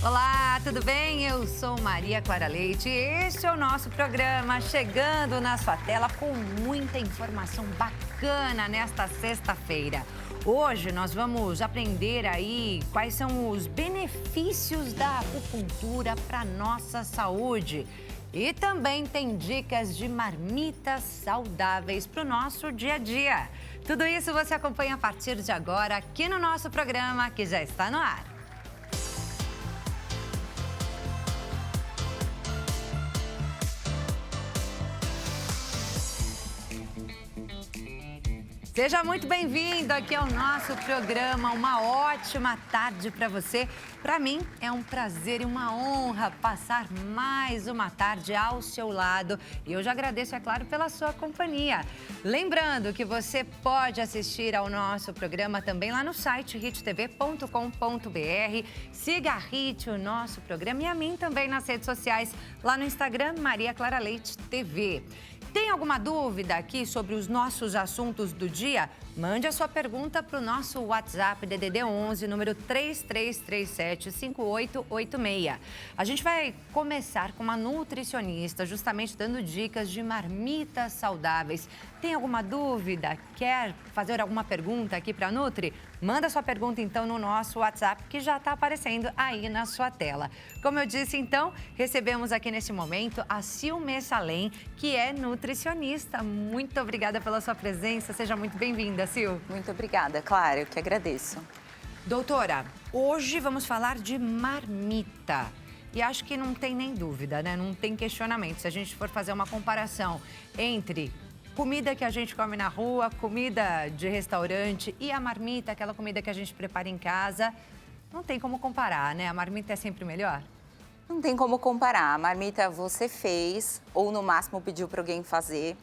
Olá, tudo bem? Eu sou Maria Clara Leite e este é o nosso programa chegando na sua tela com muita informação bacana nesta sexta-feira. Hoje nós vamos aprender aí quais são os benefícios da acupuntura para nossa saúde. E também tem dicas de marmitas saudáveis para o nosso dia a dia. Tudo isso você acompanha a partir de agora aqui no nosso programa que já está no ar. Seja muito bem-vindo aqui ao nosso programa. Uma ótima tarde para você. Para mim é um prazer e uma honra passar mais uma tarde ao seu lado. E eu já agradeço, é claro, pela sua companhia. Lembrando que você pode assistir ao nosso programa também lá no site hittv.com.br. Siga a Hit, o nosso programa, e a mim também nas redes sociais, lá no Instagram, Maria Clara Leite TV. Tem alguma dúvida aqui sobre os nossos assuntos do dia? Mande a sua pergunta para o nosso WhatsApp DDD 11, número 3337-5886. A gente vai começar com uma nutricionista, justamente dando dicas de marmitas saudáveis. Tem alguma dúvida? Quer fazer alguma pergunta aqui para a Nutri? Manda sua pergunta, então, no nosso WhatsApp, que já está aparecendo aí na sua tela. Como eu disse, então, recebemos aqui nesse momento a Sil Messalem, que é nutricionista. Muito obrigada pela sua presença. Seja muito bem-vinda, Sil. Muito obrigada, Clara. Eu que agradeço. Doutora, hoje vamos falar de marmita. E acho que não tem nem dúvida, né? Não tem questionamento. Se a gente for fazer uma comparação entre comida que a gente come na rua, comida de restaurante e a marmita, aquela comida que a gente prepara em casa, não tem como comparar, né? A marmita é sempre melhor? Não tem como comparar. A marmita você fez ou no máximo pediu para alguém fazer.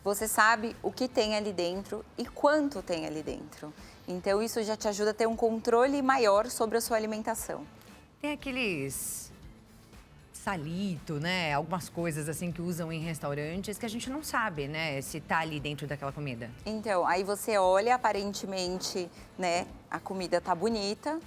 Você sabe o que tem ali dentro e quanto tem ali dentro. Então isso já te ajuda a ter um controle maior sobre a sua alimentação. Tem aqueles salito, né? Algumas coisas assim que usam em restaurantes que a gente não sabe, né? Se tá ali dentro daquela comida. Então, aí você olha, aparentemente, né? A comida tá bonita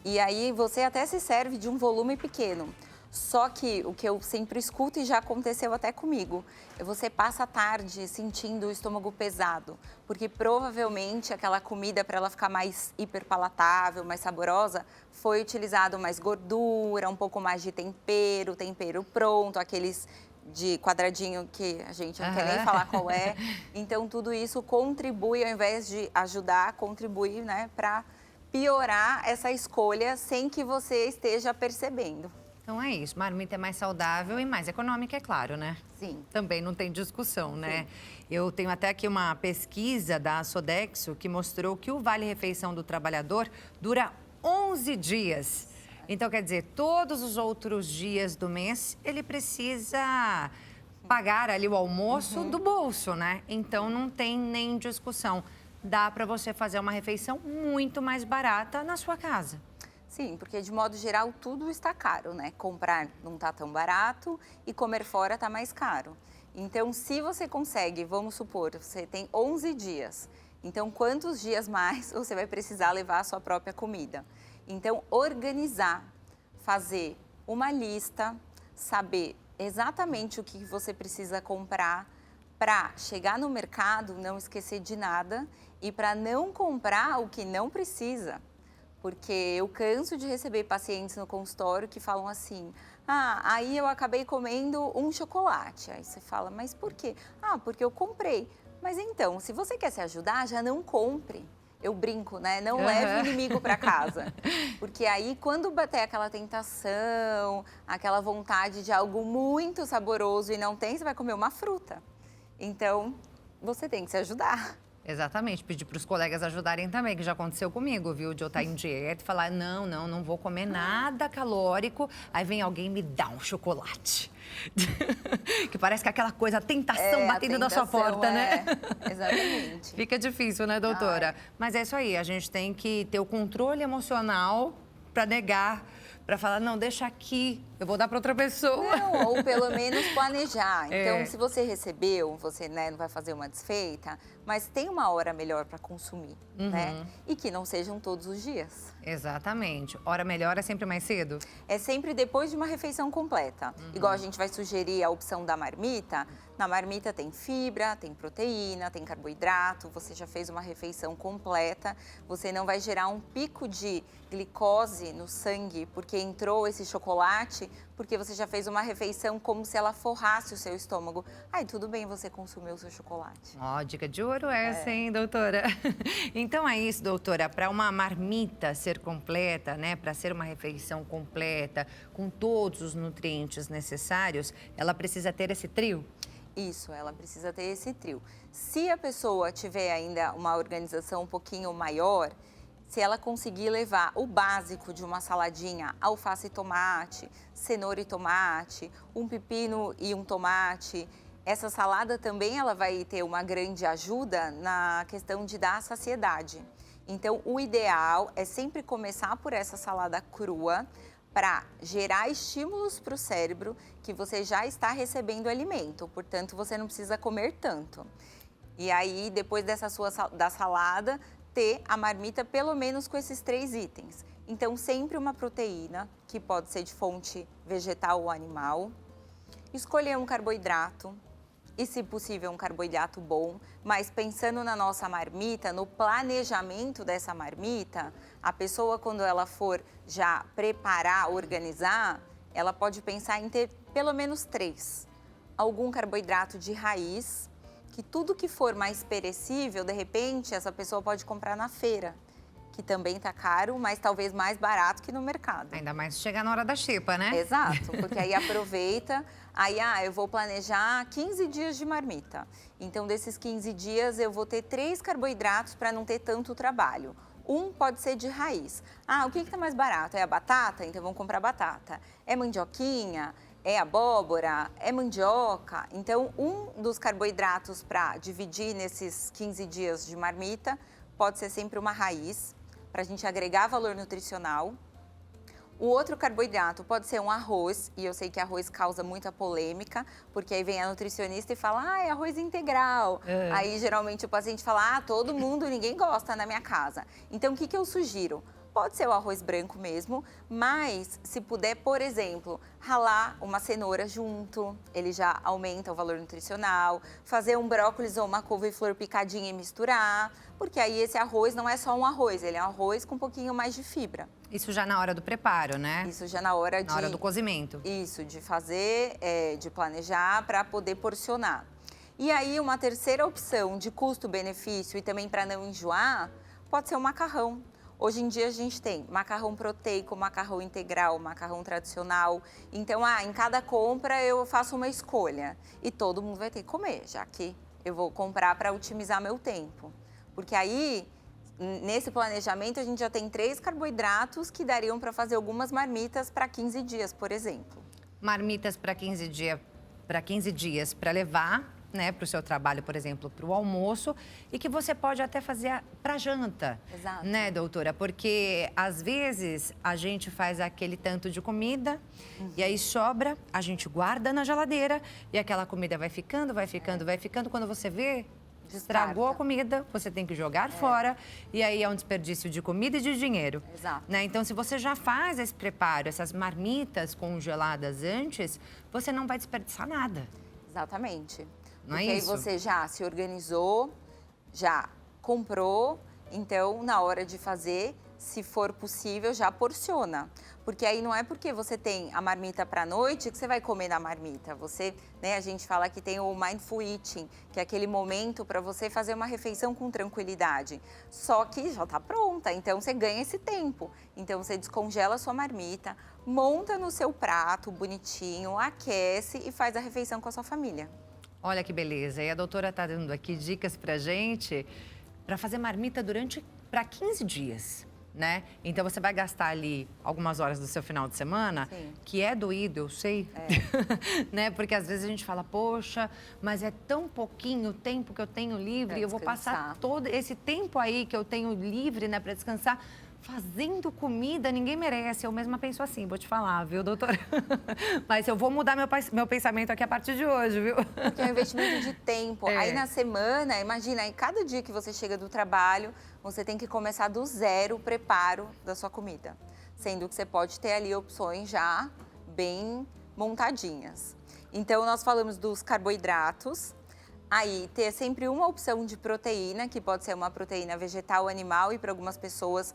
e aí você até se serve de um volume pequeno. Só que o que eu sempre escuto e já aconteceu até comigo, você passa a tarde sentindo o estômago pesado, porque provavelmente aquela comida, para ela ficar mais hiperpalatável, mais saborosa, foi utilizado mais gordura, um pouco mais de tempero, tempero pronto, aqueles de quadradinho que a gente não quer nem falar qual é. Então tudo isso contribui, ao invés de ajudar, contribui, né, para piorar essa escolha sem que você esteja percebendo. Então é isso, marmita é mais saudável e mais econômica, é claro, né? Sim. Também não tem discussão, né? Sim. Eu tenho até aqui uma pesquisa da Sodexo que mostrou que o Vale-Refeição do Trabalhador dura 11 dias. Então, quer dizer, todos os outros dias do mês, ele precisa pagar ali o almoço do bolso, né? Então, não tem nem discussão. Dá para você fazer uma refeição muito mais barata na sua casa. Sim, porque de modo geral tudo está caro, né? Comprar não está tão barato e comer fora está mais caro. Então, se você consegue, vamos supor, você tem 11 dias, então quantos dias mais você vai precisar levar a sua própria comida? Então, organizar, fazer uma lista, saber exatamente o que você precisa comprar para chegar no mercado, não esquecer de nada e para não comprar o que não precisa. Porque eu canso de receber pacientes no consultório que falam assim, aí eu acabei comendo um chocolate. Aí você fala, mas por quê? Porque eu comprei. Mas então, se você quer se ajudar, já não compre. Eu brinco, né? Não leve o inimigo para casa. Porque aí, quando bater aquela tentação, aquela vontade de algo muito saboroso e não tem, você vai comer uma fruta. Então, você tem que se ajudar. Exatamente, pedir para os colegas ajudarem também, que já aconteceu comigo, viu? De eu estar em dieta e falar, não vou comer nada calórico. Aí vem alguém e me dá um chocolate. Que parece que aquela coisa, a tentação batendo na sua porta, né? Exatamente. Fica difícil, né, doutora? Mas é isso aí, a gente tem que ter o controle emocional para negar, para falar, não, deixa aqui, eu vou dar para outra pessoa. Não, ou pelo menos planejar. Então, se você recebeu, você, né, não vai fazer uma desfeita, mas tem uma hora melhor para consumir, né? E que não sejam todos os dias. Exatamente. Hora melhor é sempre mais cedo? É sempre depois de uma refeição completa. Igual a gente vai sugerir a opção da marmita. Na marmita tem fibra, tem proteína, tem carboidrato. Você já fez uma refeição completa. Você não vai gerar um pico de glicose no sangue porque entrou esse chocolate, porque você já fez uma refeição como se ela forrasse o seu estômago. Aí tudo bem você consumir o seu chocolate. Ó, dica de ouro essa, hein, doutora? Então é isso, doutora. Para uma marmita ser completa, né? Para ser uma refeição completa, com todos os nutrientes necessários, ela precisa ter esse trio? Isso, ela precisa ter esse trio. Se a pessoa tiver ainda uma organização um pouquinho maior, se ela conseguir levar o básico de uma saladinha, alface e tomate, cenoura e tomate, um pepino e um tomate, essa salada também ela vai ter uma grande ajuda na questão de dar saciedade. Então, o ideal é sempre começar por essa salada crua, para gerar estímulos para o cérebro que você já está recebendo alimento, portanto, você não precisa comer tanto. E aí, depois da salada, ter a marmita pelo menos com esses 3 itens. Então, sempre uma proteína, que pode ser de fonte vegetal ou animal. Escolher um carboidrato, e se possível um carboidrato bom, mas pensando na nossa marmita, no planejamento dessa marmita, a pessoa quando ela for já preparar, organizar, ela pode pensar em ter pelo menos 3. Algum carboidrato de raiz, que tudo que for mais perecível, de repente, essa pessoa pode comprar na feira, que também está caro, mas talvez mais barato que no mercado. Ainda mais se chegar na hora da xepa, né? Exato, porque aí aproveita, aí eu vou planejar 15 dias de marmita. Então, desses 15 dias, eu vou ter 3 carboidratos para não ter tanto trabalho. Um pode ser de raiz. O que está mais barato? É a batata? Então, vamos comprar batata. É mandioquinha? É abóbora? É mandioca? Então, um dos carboidratos para dividir nesses 15 dias de marmita pode ser sempre uma raiz, para a gente agregar valor nutricional. O outro carboidrato pode ser um arroz, e eu sei que arroz causa muita polêmica, porque aí vem a nutricionista e fala, é arroz integral. Aí, geralmente, o paciente fala, todo mundo, ninguém gosta na minha casa. Então, o que eu sugiro? Pode ser o arroz branco mesmo, mas se puder, por exemplo, ralar uma cenoura junto, ele já aumenta o valor nutricional, fazer um brócolis ou uma couve-flor picadinha e misturar, porque aí esse arroz não é só um arroz, ele é um arroz com um pouquinho mais de fibra. Isso já na hora do preparo, né? Isso já na hora Na hora do cozimento. Isso, de fazer, de planejar para poder porcionar. E aí, uma terceira opção de custo-benefício e também para não enjoar, pode ser o macarrão. Hoje em dia a gente tem macarrão proteico, macarrão integral, macarrão tradicional. Então, em cada compra eu faço uma escolha e todo mundo vai ter que comer, já que eu vou comprar para otimizar meu tempo. Porque aí, nesse planejamento, a gente já tem 3 carboidratos que dariam para fazer algumas marmitas para 15 dias, por exemplo. Marmitas para 15 dias para levar, né, para o seu trabalho, por exemplo, para o almoço, e que você pode até fazer para janta. Exato. Né, doutora? Porque às vezes a gente faz aquele tanto de comida e aí sobra, a gente guarda na geladeira e aquela comida vai ficando. Quando você vê, estragou a comida, você tem que jogar fora e aí é um desperdício de comida e de dinheiro. Exato. Né? Então, se você já faz esse preparo, essas marmitas congeladas antes, você não vai desperdiçar nada. Exatamente. Não é porque isso? aí você já se organizou, já comprou, então na hora de fazer, se for possível, já porciona. Porque aí não é porque você tem a marmita para a noite que você vai comer na marmita. Você, né, a gente fala que tem o mindful eating, que é aquele momento para você fazer uma refeição com tranquilidade. Só que já está pronta, então você ganha esse tempo. Então você descongela a sua marmita, monta no seu prato bonitinho, aquece e faz a refeição com a sua família. Olha que beleza. E a doutora está dando aqui dicas pra gente para fazer marmita para 15 dias, né? Então você vai gastar ali algumas horas do seu final de semana, Sim. que é doído, eu sei. Né? Porque às vezes a gente fala, poxa, mas é tão pouquinho o tempo que eu tenho livre, eu vou passar todo esse tempo aí que eu tenho livre, né, para descansar. fazendo comida, ninguém merece. Eu mesma penso assim, vou te falar, viu, doutora? Mas eu vou mudar meu pensamento aqui a partir de hoje, viu? Porque é um investimento de tempo. É. Aí na semana, imagina, aí cada dia que você chega do trabalho, você tem que começar do zero o preparo da sua comida. Sendo que você pode ter ali opções já bem montadinhas. Então, nós falamos dos carboidratos. Aí, ter sempre uma opção de proteína, que pode ser uma proteína vegetal ou animal, e para algumas pessoas,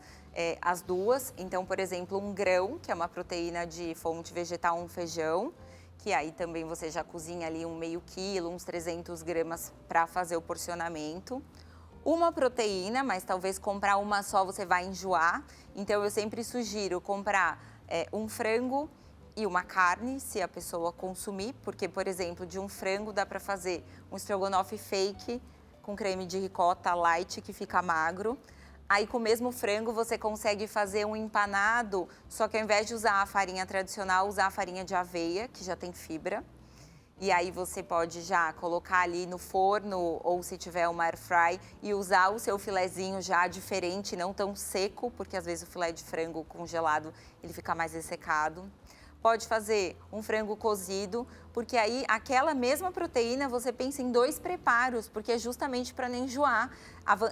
as duas. Então, por exemplo, um grão, que é uma proteína de fonte vegetal, um feijão, que aí também você já cozinha ali um meio quilo, uns 300 gramas para fazer o porcionamento. Uma proteína, mas talvez comprar uma só você vai enjoar. Então, eu sempre sugiro comprar um frango e uma carne, se a pessoa consumir, porque, por exemplo, de um frango dá para fazer um estrogonofe fake com creme de ricota light, que fica magro. Aí, com o mesmo frango, você consegue fazer um empanado, só que ao invés de usar a farinha tradicional, usar a farinha de aveia, que já tem fibra. E aí você pode já colocar ali no forno, ou se tiver uma air fry, e usar o seu filezinho já diferente, não tão seco, porque às vezes o filé de frango congelado, ele fica mais ressecado. Pode fazer um frango cozido, porque aí aquela mesma proteína você pensa em 2 preparos, porque é justamente para não enjoar.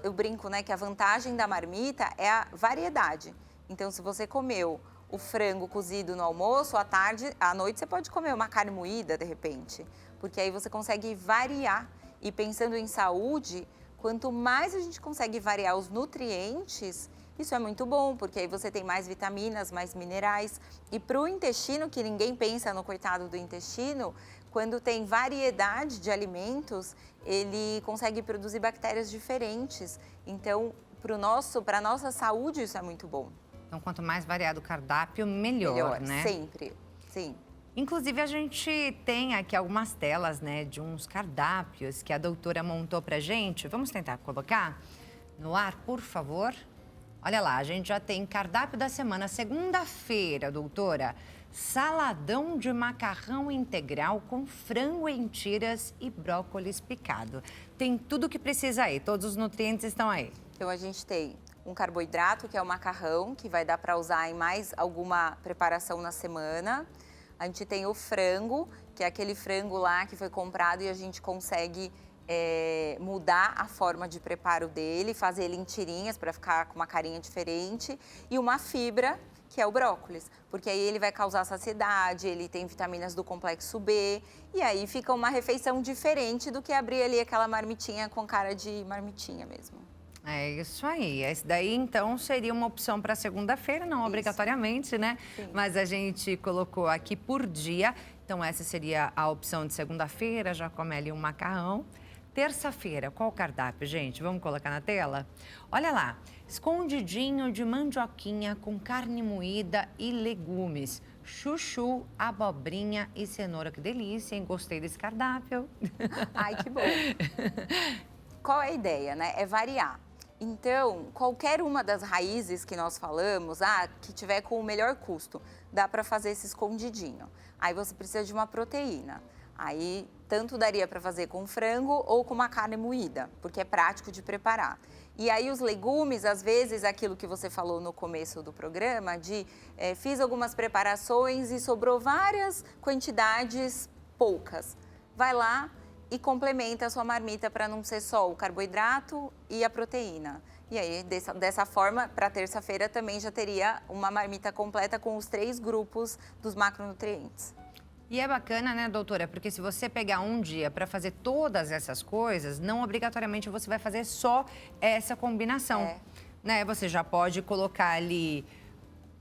Eu brinco, né, que a vantagem da marmita é a variedade. Então, se você comeu o frango cozido no almoço, à tarde, à noite você pode comer uma carne moída, de repente. Porque aí você consegue variar. E pensando em saúde, quanto mais a gente consegue variar os nutrientes, isso é muito bom, porque aí você tem mais vitaminas, mais minerais. E para o intestino, que ninguém pensa no coitado do intestino, quando tem variedade de alimentos, ele consegue produzir bactérias diferentes. Então, para a nossa saúde, isso é muito bom. Então, quanto mais variado o cardápio, melhor, né? Sempre, sim. Inclusive, a gente tem aqui algumas telas, né, de uns cardápios que a doutora montou pra gente. Vamos tentar colocar no ar, por favor? Olha lá, a gente já tem cardápio da semana, segunda-feira, doutora. Saladão de macarrão integral com frango em tiras e brócolis picado. Tem tudo o que precisa aí, todos os nutrientes estão aí. Então, a gente tem um carboidrato, que é o macarrão, que vai dar para usar em mais alguma preparação na semana. A gente tem o frango, que é aquele frango lá que foi comprado e a gente consegue mudar a forma de preparo dele, fazer ele em tirinhas para ficar com uma carinha diferente. E uma fibra, que é o brócolis, porque aí ele vai causar saciedade, ele tem vitaminas do complexo B, e aí fica uma refeição diferente do que abrir ali aquela marmitinha com cara de marmitinha mesmo. É isso aí. Esse daí, então, seria uma opção para segunda-feira, não obrigatoriamente, né? Sim. Mas a gente colocou aqui por dia. Então, essa seria a opção de segunda-feira, já come ali um macarrão. Terça-feira, qual o cardápio, gente? Vamos colocar na tela? Olha lá, escondidinho de mandioquinha com carne moída e legumes. Chuchu, abobrinha e cenoura. Que delícia, hein? Gostei desse cardápio. Ai, que bom. Qual é a ideia, né? É variar. Então, qualquer uma das raízes que nós falamos, que tiver com o melhor custo, dá para fazer esse escondidinho. Aí você precisa de uma proteína. Aí, tanto daria para fazer com frango ou com uma carne moída, porque é prático de preparar. E aí, os legumes, às vezes, aquilo que você falou no começo do programa, fiz algumas preparações e sobrou várias quantidades poucas. Vai lá e complementa a sua marmita para não ser só o carboidrato e a proteína. E aí, dessa forma, para terça-feira também já teria uma marmita completa com os 3 grupos dos macronutrientes. E é bacana, né, doutora? Porque se você pegar um dia para fazer todas essas coisas, não obrigatoriamente você vai fazer só essa combinação. Né? Você já pode colocar ali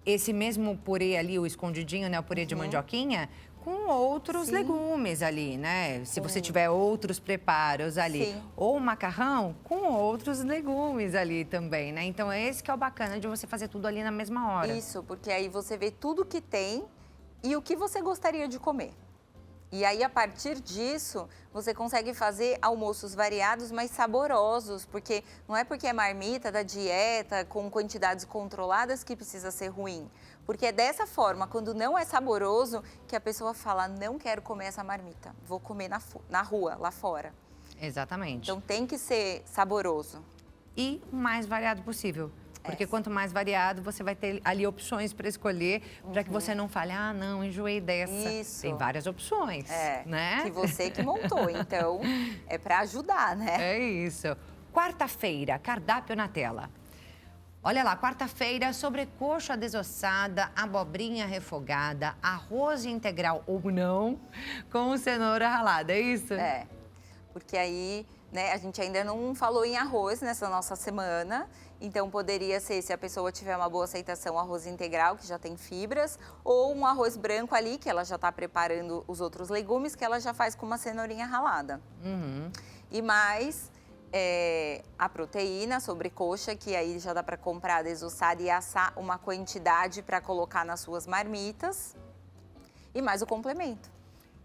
esse mesmo purê ali, o escondidinho, né, o purê de mandioquinha, com outros legumes ali, né? Se você tiver outros preparos ali. Sim. Ou macarrão com outros legumes ali também, né? Então, esse que é o bacana de você fazer tudo ali na mesma hora. Isso, porque aí você vê tudo que tem e o que você gostaria de comer. E aí, a partir disso, você consegue fazer almoços variados, mas saborosos, porque não é porque é marmita da dieta, com quantidades controladas, que precisa ser ruim. Porque é dessa forma, quando não é saboroso, que a pessoa fala, não quero comer essa marmita, vou comer na rua, lá fora. Exatamente. Então, tem que ser saboroso. E o mais variado possível. Porque quanto mais variado, você vai ter ali opções para escolher, para que você não fale, ah, não, enjoei dessa. Isso. Tem várias opções, né? Que você que montou, então é para ajudar, né? É isso. Quarta-feira, cardápio na tela. Olha lá, quarta-feira, sobrecoxa desossada, abobrinha refogada, arroz integral ou não, com cenoura ralada, é isso? É, porque aí, né, a gente ainda não falou em arroz nessa nossa semana, então poderia ser, se a pessoa tiver uma boa aceitação, arroz integral, que já tem fibras, ou um arroz branco ali, que ela já está preparando os outros legumes, que ela já faz com uma cenourinha ralada. E mais a proteína, sobrecoxa, que aí já dá para comprar desossada e assar uma quantidade para colocar nas suas marmitas. E mais o complemento.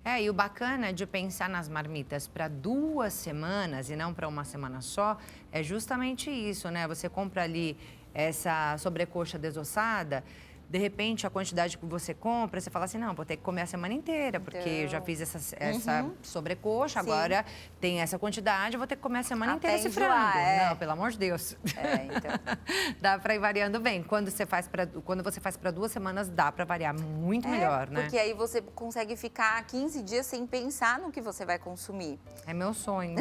E o bacana de pensar nas marmitas para 2 semanas e não para uma semana só, é justamente isso, né? Você compra ali essa sobrecoxa desossada, de repente a quantidade que você compra, você fala assim, não, vou ter que comer a semana inteira, porque eu já fiz essa sobrecoxa, agora tem essa quantidade, eu vou ter que comer a semana inteira esse frango. Não, pelo amor de Deus. Então. Dá para ir variando bem. Quando você faz para 2 semanas, dá para variar muito melhor, né? Porque aí você consegue ficar 15 dias sem pensar no que você vai consumir. É meu sonho.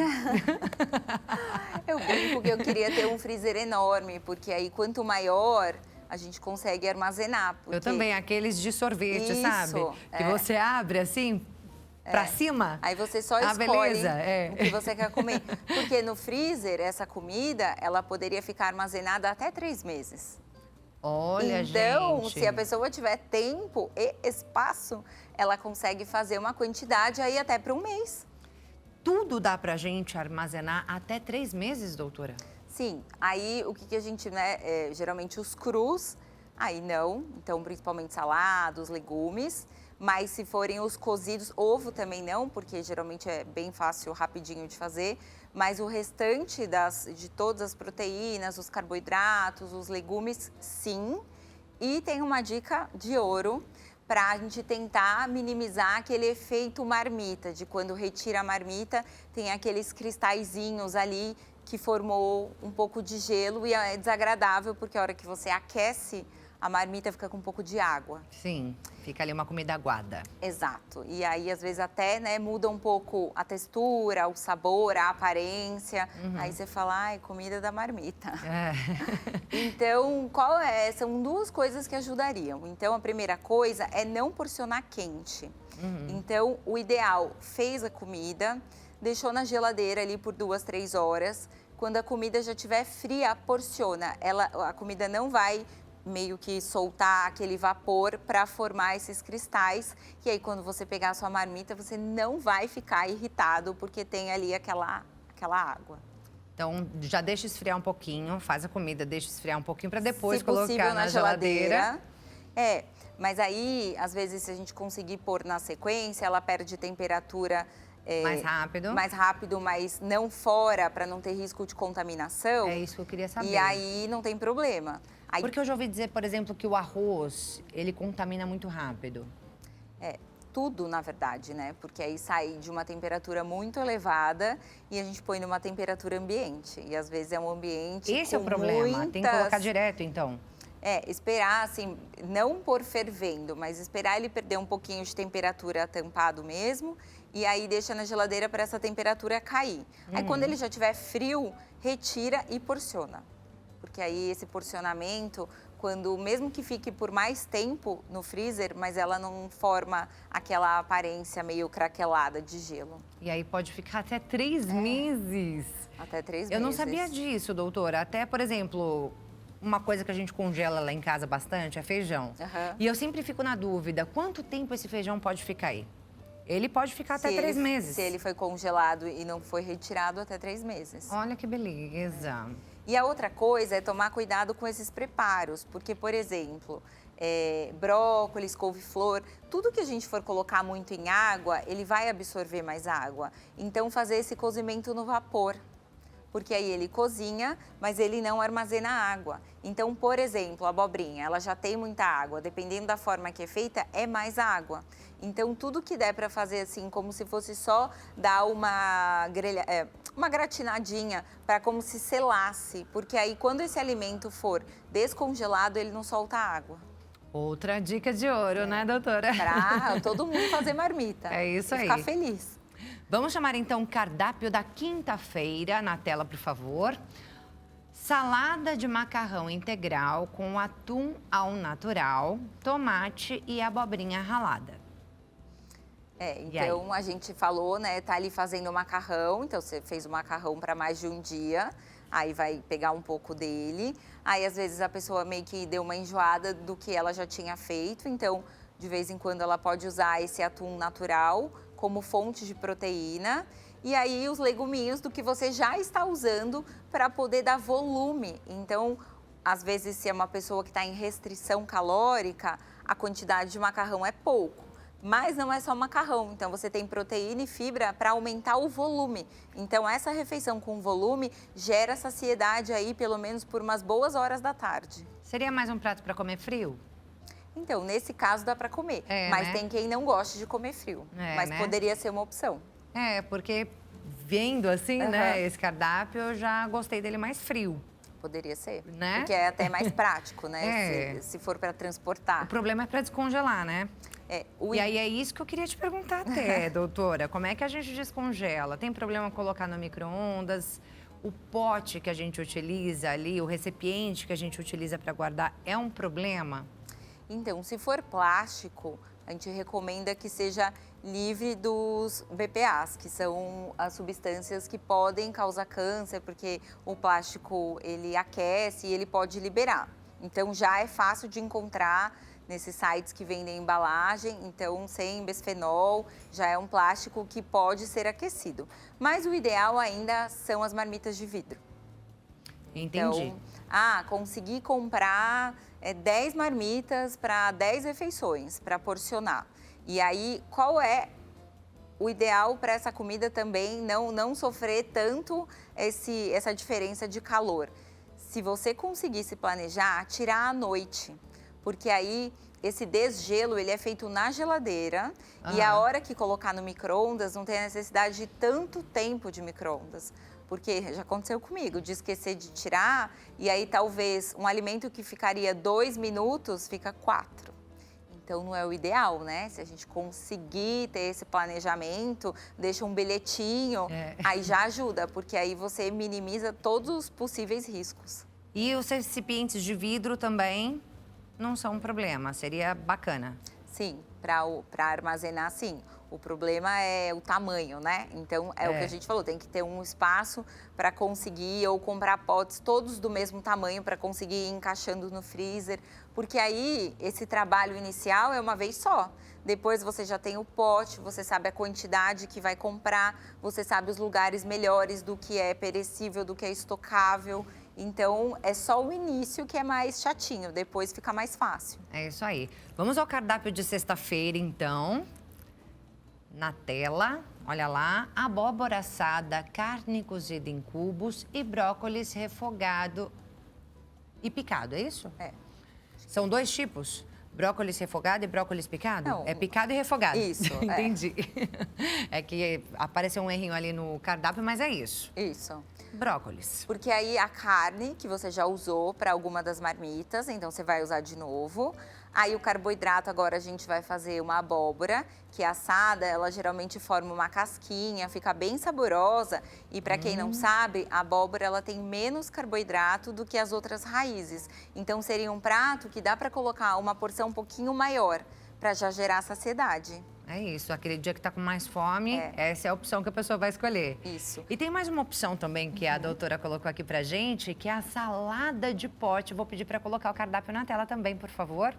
Eu brinco que eu queria ter um freezer enorme, porque aí quanto maior a gente consegue armazenar. Porque... Eu também, aqueles de sorvete, sabe? Que você abre assim, pra cima. Aí você só escolhe o que você quer comer. Porque no freezer, essa comida, ela poderia ficar armazenada até 3 meses. Olha, então, gente. se a pessoa tiver tempo e espaço, ela consegue fazer uma quantidade aí até para 1 mês. Tudo dá pra gente armazenar até 3 meses, doutora? Sim, aí o que a gente, né, geralmente os crus, aí não, então principalmente salados, legumes, mas se forem os cozidos, ovo também não, porque geralmente é bem fácil, rapidinho de fazer, mas o restante de todas as proteínas, os carboidratos, os legumes, sim. E tem uma dica de ouro para a gente tentar minimizar aquele efeito marmita, de quando retira a marmita, tem aqueles cristalzinhos ali que formou um pouco de gelo e é desagradável, porque a hora que você aquece, a marmita fica com um pouco de água. Sim, fica ali uma comida aguada. Exato. E aí, às vezes, até muda um pouco a textura, o sabor, a aparência. Aí você fala, ai, comida da marmita. Então, são 2 coisas que ajudariam. Então, a primeira coisa é não porcionar quente. Então, o ideal, fez a comida, deixou na geladeira ali por 2, 3 horas. Quando a comida já estiver fria, porciona. A comida não vai meio que soltar aquele vapor para formar esses cristais. E aí, quando você pegar a sua marmita, você não vai ficar irritado, porque tem ali aquela água. Então, já deixa esfriar um pouquinho, faz a comida, deixa esfriar um pouquinho para depois colocar possível, na geladeira. Mas aí, às vezes, se a gente conseguir pôr na sequência, ela perde temperatura mais rápido, mas não fora, para não ter risco de contaminação. É isso que eu queria saber. E aí não tem problema. Porque eu já ouvi dizer, por exemplo, que o arroz, ele contamina muito rápido. Tudo, na verdade, né? Porque aí sai de uma temperatura muito elevada e a gente põe numa temperatura ambiente. E às vezes é um ambiente Esse é o problema, tem que colocar direto, então. Esperar, assim, não pôr fervendo, mas esperar ele perder um pouquinho de temperatura tampado mesmo. E aí deixa na geladeira para essa temperatura cair. Aí quando ele já estiver frio, retira e porciona. Porque aí esse porcionamento, mesmo que fique por mais tempo no freezer, mas ela não forma aquela aparência meio craquelada de gelo. E aí pode ficar até 3 meses. Até 3 meses. Eu não sabia disso, doutora. Até, por exemplo, uma coisa que a gente congela lá em casa bastante é feijão. E eu sempre fico na dúvida, quanto tempo esse feijão pode ficar aí? Ele pode ficar até 3 meses. Se ele foi congelado e não foi retirado, até 3 meses. Olha que beleza. E a outra coisa é tomar cuidado com esses preparos, porque, por exemplo, brócolis, couve-flor, tudo que a gente for colocar muito em água, ele vai absorver mais água. Então, fazer esse cozimento no vapor, porque aí ele cozinha, mas ele não armazena água. Então, por exemplo, a abobrinha, ela já tem muita água, dependendo da forma que é feita, é mais água. Então, tudo que der para fazer assim, como se fosse só dar uma gratinadinha para como se selasse, porque aí quando esse alimento for descongelado, ele não solta água. Outra dica de ouro, né, doutora? Para todo mundo fazer marmita. É isso aí. Ficar feliz. Vamos chamar então o cardápio da quinta-feira na tela, por favor. Salada de macarrão integral com atum ao natural, tomate e abobrinha ralada. Então a gente falou, né, tá ali fazendo o macarrão, então você fez o macarrão para mais de um dia, aí vai pegar um pouco dele, aí às vezes a pessoa meio que deu uma enjoada do que ela já tinha feito, então de vez em quando ela pode usar esse atum natural como fonte de proteína, e aí os leguminhos do que você já está usando para poder dar volume. Então, às vezes, se é uma pessoa que está em restrição calórica, a quantidade de macarrão é pouco. Mas não é só macarrão, então você tem proteína e fibra para aumentar o volume. Então, essa refeição com volume gera saciedade aí, pelo menos por umas boas horas da tarde. Seria mais um prato para comer frio? Então, nesse caso dá para comer, mas né? tem quem não goste de comer frio, mas né? poderia ser uma opção. Porque vendo assim, né, esse cardápio, eu já gostei dele mais frio. Poderia ser, né? Porque é até mais prático, né, se for para transportar. O problema é para descongelar, né? E aí é isso que eu queria te perguntar até, doutora. Como é que a gente descongela? Tem problema colocar no micro-ondas? O pote que a gente utiliza ali, o recipiente que a gente utiliza para guardar, é um problema? Então, se for plástico, a gente recomenda que seja livre dos BPAs, que são as substâncias que podem causar câncer, porque o plástico ele aquece e ele pode liberar. Então, já é fácil de encontrar nesses sites que vendem embalagem, então sem bisfenol, já é um plástico que pode ser aquecido. Mas o ideal ainda são as marmitas de vidro. Entendi. Então, conseguir comprar 10 marmitas para 10 refeições, para porcionar. E aí, qual é o ideal para essa comida também não sofrer tanto essa diferença de calor? Se você conseguir se planejar, tirar à noite, porque aí esse desgelo ele é feito na geladeira e a hora que colocar no micro-ondas não tem a necessidade de tanto tempo de micro-ondas. Porque já aconteceu comigo, de esquecer de tirar e aí talvez um alimento que ficaria 2 minutos fica 4. Então, não é o ideal, né? Se a gente conseguir ter esse planejamento, deixa um bilhetinho, aí já ajuda, porque aí você minimiza todos os possíveis riscos. E os recipientes de vidro também não são um problema, seria bacana? Sim, para armazenar, sim. O problema é o tamanho, né? Então, o que a gente falou, tem que ter um espaço para conseguir ou comprar potes todos do mesmo tamanho para conseguir ir encaixando no freezer. Porque aí, esse trabalho inicial é uma vez só. Depois você já tem o pote, você sabe a quantidade que vai comprar, você sabe os lugares melhores do que é perecível, do que é estocável. Então, é só o início que é mais chatinho, depois fica mais fácil. É isso aí. Vamos ao cardápio de sexta-feira, então. Na tela, olha lá, abóbora assada, carne cozida em cubos e brócolis refogado e picado, é isso? São 2 tipos? Brócolis refogado e brócolis picado? Não. É picado e refogado. Isso, Entendi. É que apareceu um errinho ali no cardápio, mas é isso. Isso. Brócolis. Porque aí a carne que você já usou para alguma das marmitas, então você vai usar de novo. Aí o carboidrato agora a gente vai fazer uma abóbora, que é assada, ela geralmente forma uma casquinha, fica bem saborosa. E para quem não sabe, a abóbora ela tem menos carboidrato do que as outras raízes. Então seria um prato que dá para colocar uma porção um pouquinho maior, para já gerar saciedade. É isso, aquele dia que tá com mais fome, essa é a opção que a pessoa vai escolher. Isso. E tem mais uma opção também que a doutora colocou aqui pra gente, que é a salada de pote. Vou pedir para colocar o cardápio na tela também, por favor.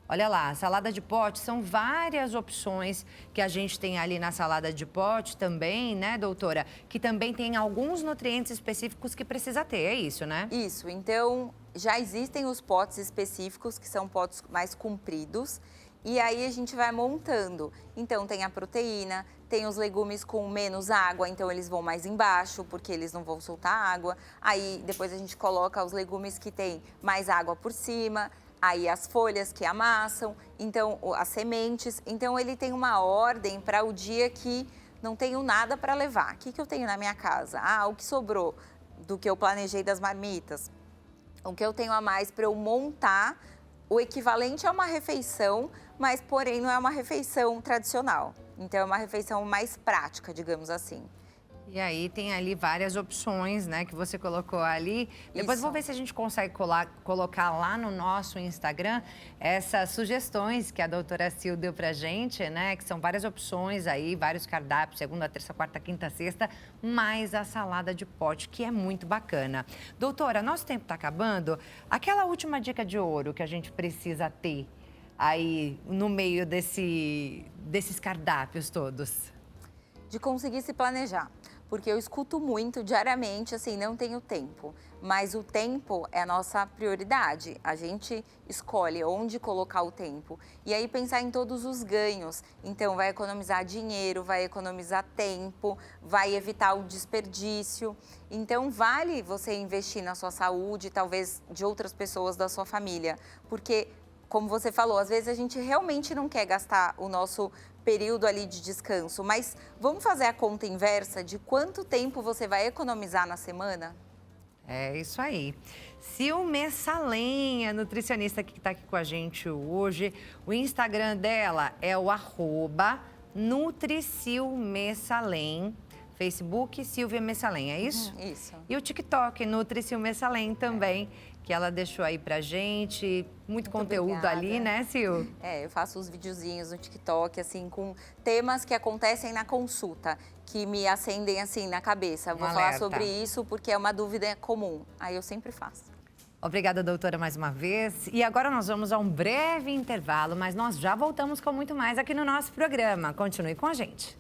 Olha lá, salada de pote, são várias opções que a gente tem ali na salada de pote também, né, doutora? Que também tem alguns nutrientes específicos que precisa ter, é isso, né? Isso, então já existem os potes específicos, que são potes mais compridos. E aí a gente vai montando. Então tem a proteína, tem os legumes com menos água, então eles vão mais embaixo, porque eles não vão soltar água. Aí depois a gente coloca os legumes que tem mais água por cima. Aí as folhas que amassam, então as sementes. Então ele tem uma ordem para o dia que não tenho nada para levar. O que eu tenho na minha casa? O que sobrou do que eu planejei das marmitas. O que eu tenho a mais para eu montar o equivalente a uma refeição, mas porém não é uma refeição tradicional. Então é uma refeição mais prática, digamos assim. E aí tem ali várias opções, né, que você colocou ali. Depois vou ver se a gente consegue colocar lá no nosso Instagram essas sugestões que a doutora Sil deu pra gente, né, que são várias opções aí, vários cardápios, segunda, terça, quarta, quinta, sexta, mais a salada de pote, que é muito bacana. Doutora, nosso tempo tá acabando. Aquela última dica de ouro que a gente precisa ter aí no meio desses cardápios todos. De conseguir se planejar. Porque eu escuto muito diariamente, assim, não tenho tempo. Mas o tempo é a nossa prioridade. A gente escolhe onde colocar o tempo. E aí pensar em todos os ganhos. Então, vai economizar dinheiro, vai economizar tempo, vai evitar o desperdício. Então, vale você investir na sua saúde, talvez de outras pessoas da sua família. Porque, como você falou, às vezes a gente realmente não quer gastar o nosso período ali de descanso, mas vamos fazer a conta inversa de quanto tempo você vai economizar na semana? É isso aí. Sil Messalem, a nutricionista que está aqui com a gente hoje, o Instagram dela é o @NutriCilMessalem. Facebook, Silvia Messalem, é isso? Isso. E o TikTok, Nutricil Messalem também, que ela deixou aí pra gente. Muito conteúdo obrigada. Ali, né, Sil? Eu faço uns videozinhos no TikTok, assim, com temas que acontecem na consulta, que me acendem, assim, na cabeça. Vou falar sobre isso porque é uma dúvida comum. Aí eu sempre faço. Obrigada, doutora, mais uma vez. E agora nós vamos a um breve intervalo, mas nós já voltamos com muito mais aqui no nosso programa. Continue com a gente.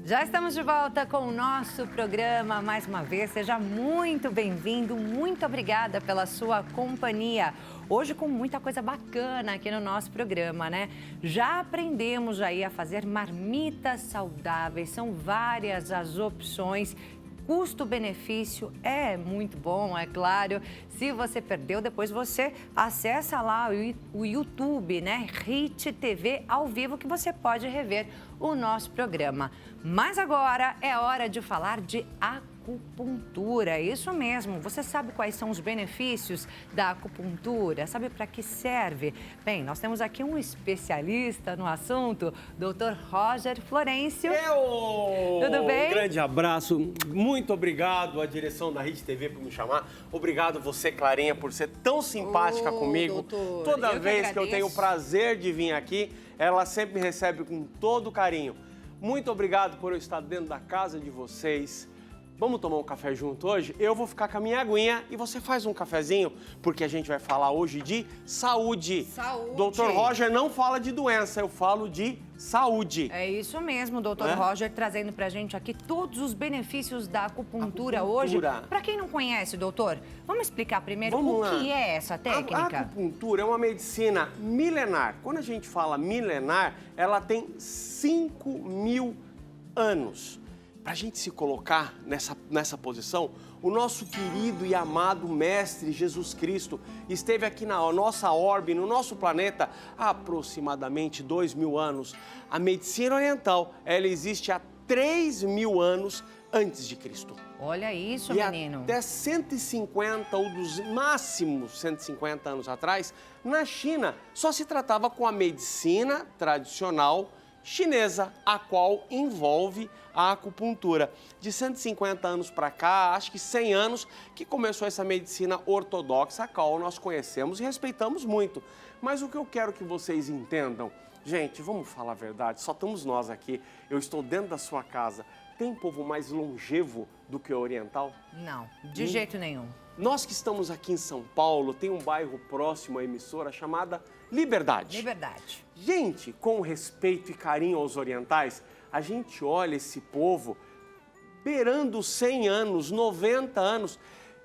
Já estamos de volta com o nosso programa mais uma vez. Seja muito bem-vindo, muito obrigada pela sua companhia. Hoje com muita coisa bacana aqui no nosso programa, né? Já aprendemos aí a fazer marmitas saudáveis, são várias as opções. Custo-benefício é muito bom, é claro. Se você perdeu, depois você acessa lá o YouTube, né? Hit TV ao vivo, que você pode rever o nosso programa. Mas agora é hora de falar de acupuntura. Isso mesmo. Você sabe quais são os benefícios da acupuntura? Sabe para que serve? Bem, nós temos aqui um especialista no assunto, Dr. Roger Florencio. Tudo bem? Um grande abraço. Muito obrigado à direção da Hit TV por me chamar. Obrigado você, Clarinha, por ser tão simpática comigo. Doutor, Toda vez que eu tenho o prazer de vir aqui, ela sempre me recebe com todo carinho. Muito obrigado por eu estar dentro da casa de vocês. Vamos tomar um café junto hoje? Eu vou ficar com a minha aguinha e você faz um cafezinho, porque a gente vai falar hoje de saúde. Saúde. Dr. Roger não fala de doença, eu falo de saúde. É isso mesmo, doutor Roger, trazendo pra gente aqui todos os benefícios da acupuntura hoje. Para quem não conhece, doutor, vamos explicar primeiro que é essa técnica? A acupuntura é uma medicina milenar. Quando a gente fala milenar, ela tem 5.000 anos. Para a gente se colocar nessa posição, o nosso querido e amado Mestre Jesus Cristo esteve aqui na nossa orbe, no nosso planeta, há aproximadamente 2.000 anos. A medicina oriental, ela existe há 3.000 anos antes de Cristo. Olha isso, e menino. Até 150 ou dos máximos 150 anos atrás, na China, só se tratava com a medicina tradicional chinesa, a qual envolve a acupuntura. De 150 anos para cá, acho que 100 anos, que começou essa medicina ortodoxa, a qual nós conhecemos e respeitamos muito. Mas o que eu quero que vocês entendam, gente, vamos falar a verdade, só estamos nós aqui, eu estou dentro da sua casa. Tem povo mais longevo do que o oriental? Não, de jeito nenhum. Nós que estamos aqui em São Paulo, tem um bairro próximo à emissora chamada Liberdade. Liberdade. Gente, com respeito e carinho aos orientais, a gente olha esse povo beirando 100 anos, 90 anos,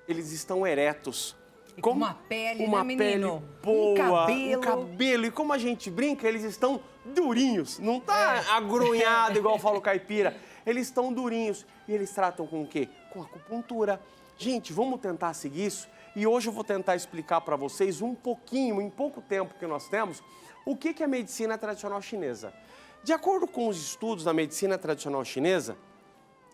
eles estão eretos. E com uma pele, uma né, pele menino? boa, Um cabelo. E como a gente brinca, eles estão durinhos. Não tá agrunhado igual fala o caipira. Eles estão durinhos. E eles tratam com o quê? Com acupuntura. Gente, vamos tentar seguir isso? E hoje eu vou tentar explicar para vocês um pouquinho, em pouco tempo que nós temos, o que é a medicina tradicional chinesa. De acordo com os estudos da medicina tradicional chinesa,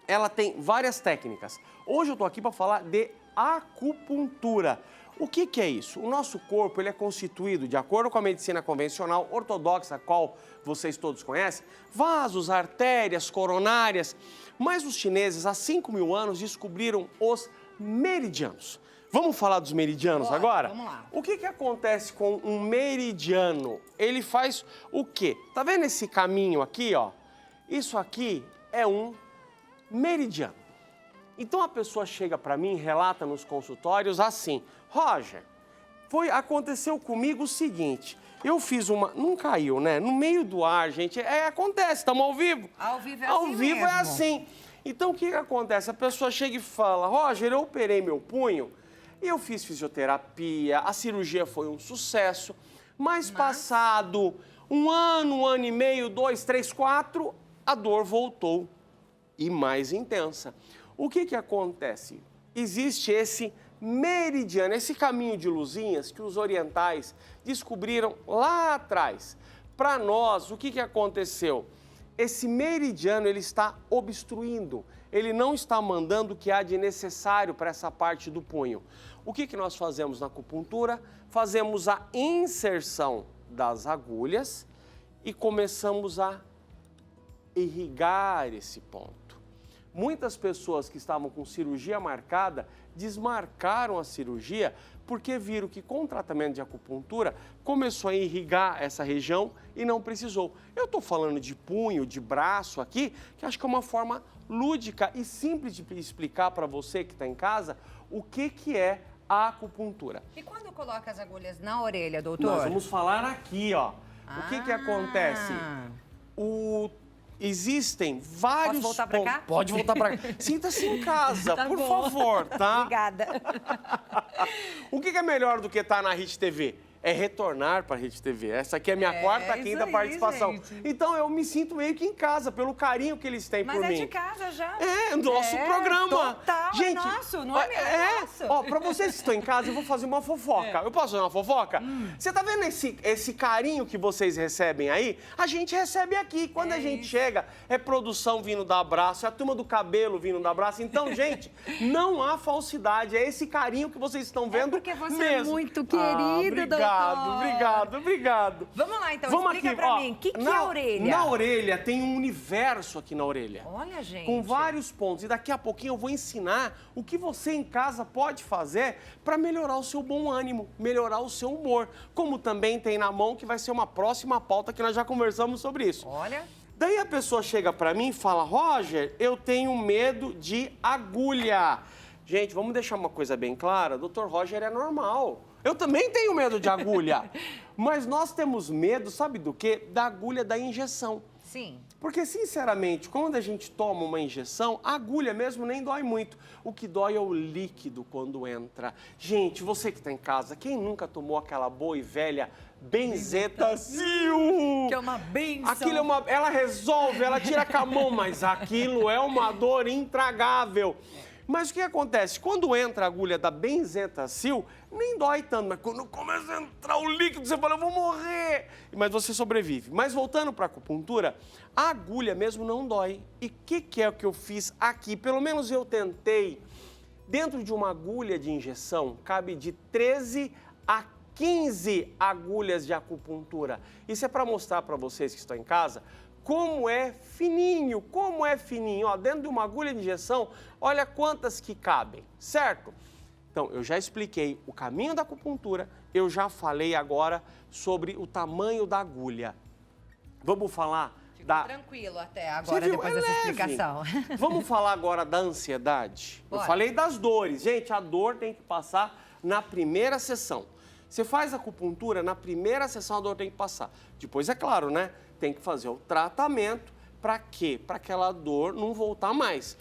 ela tem várias técnicas. Hoje eu estou aqui para falar de acupuntura. O que é isso? O nosso corpo ele é constituído, de acordo com a medicina convencional ortodoxa, a qual vocês todos conhecem, vasos, artérias, coronárias. Mas os chineses, há 5.000 anos, descobriram os meridianos. Vamos falar dos meridianos agora? Vamos lá. O que acontece com um meridiano? Ele faz o quê? Tá vendo esse caminho aqui, ó? Isso aqui é um meridiano. Então a pessoa chega para mim e relata nos consultórios assim: Roger, aconteceu comigo o seguinte, eu fiz uma... Não caiu, né? No meio do ar, gente, acontece, estamos ao vivo. Ao vivo é ao assim vivo mesmo. É assim. Então o que acontece? A pessoa chega e fala: Roger, eu operei meu punho, e eu fiz fisioterapia, a cirurgia foi um sucesso, mas passado um ano e meio, 2, 3, 4, a dor voltou e mais intensa. O que acontece? Existe esse meridiano, esse caminho de luzinhas que os orientais descobriram lá atrás. Para nós, o que aconteceu? Esse meridiano ele está obstruindo, ele não está mandando o que há de necessário para essa parte do punho. O que nós fazemos na acupuntura? Fazemos a inserção das agulhas e começamos a irrigar esse ponto. Muitas pessoas que estavam com cirurgia marcada desmarcaram a cirurgia porque viram que com o tratamento de acupuntura começou a irrigar essa região e não precisou. Eu estou falando de punho, de braço aqui, que acho que é uma forma lúdica e simples de explicar para você que está em casa o que é a acupuntura. E quando coloca as agulhas na orelha, doutor? Nós vamos falar aqui, ó. O que acontece? Existem vários... Posso voltar pra cá? Pode voltar pra cá. Sinta-se em casa, Tá por bom. favor, tá? Obrigada. O que é melhor do que estar na Rede TV? É retornar para a Rede TV. Essa aqui é a minha quarta, isso quinta aí, participação. gente. Então eu me sinto meio que em casa, pelo carinho que eles têm Mas por é mim. de casa já. É, nosso programa. Total, Gente, é nosso, não é meu, é nosso. Ó, pra vocês que estão em casa, eu vou fazer uma fofoca. Eu posso fazer uma fofoca? Você tá vendo esse carinho que vocês recebem aí? A gente recebe aqui. Quando a gente chega, é produção vindo dar abraço, é a turma do cabelo vindo dar abraço. Então, gente, não há falsidade. É esse carinho que vocês estão vendo porque você mesmo. é muito querido, Obrigado. Obrigado. Vamos lá, então, Vamos explica aqui, pra ó, mim. O que é a orelha? Na orelha tem um universo aqui na orelha. Olha, gente. Com vários pontos. E daqui a pouquinho eu vou ensinar o que você em casa pode fazer para melhorar o seu bom ânimo, melhorar o seu humor. Como também tem na mão, que vai ser uma próxima pauta que nós já conversamos sobre isso. Olha. Daí a pessoa chega para mim e fala: Roger, eu tenho medo de agulha. Gente, vamos deixar uma coisa bem clara. Dr. Roger é normal. Eu também tenho medo de agulha. Mas nós temos medo, sabe do quê? Da agulha da injeção. Sim. Porque, sinceramente, quando a gente toma uma injeção, a agulha mesmo nem dói muito. O que dói é o líquido quando entra. Gente, você que está em casa, quem nunca tomou aquela boa e velha Benzetacil? Que é uma benção. Aquilo ela resolve, ela tira com a mão, mas aquilo é uma dor intragável. Mas o que acontece? Quando entra a agulha da Benzetacil, nem dói tanto, mas quando começa a entrar o líquido, você fala: eu vou morrer. Mas você sobrevive. Mas voltando para a acupuntura, a agulha mesmo não dói. E o que é o que eu fiz aqui? Pelo menos eu tentei. Dentro de uma agulha de injeção, cabe de 13 a 15 agulhas de acupuntura. Isso é para mostrar para vocês que estão em casa como é fininho. Ó, dentro de uma agulha de injeção, olha quantas que cabem, certo? Então, eu já expliquei o caminho da acupuntura, eu já falei agora sobre o tamanho da agulha. Vamos falar Tranquilo até agora, depois dessa explicação. Vamos falar agora da ansiedade. Bora. Eu falei das dores. Gente, a dor tem que passar na primeira sessão. Você faz acupuntura, na primeira sessão a dor tem que passar. Depois, é claro, né? Tem que fazer o tratamento. Para quê? Para aquela dor não voltar mais.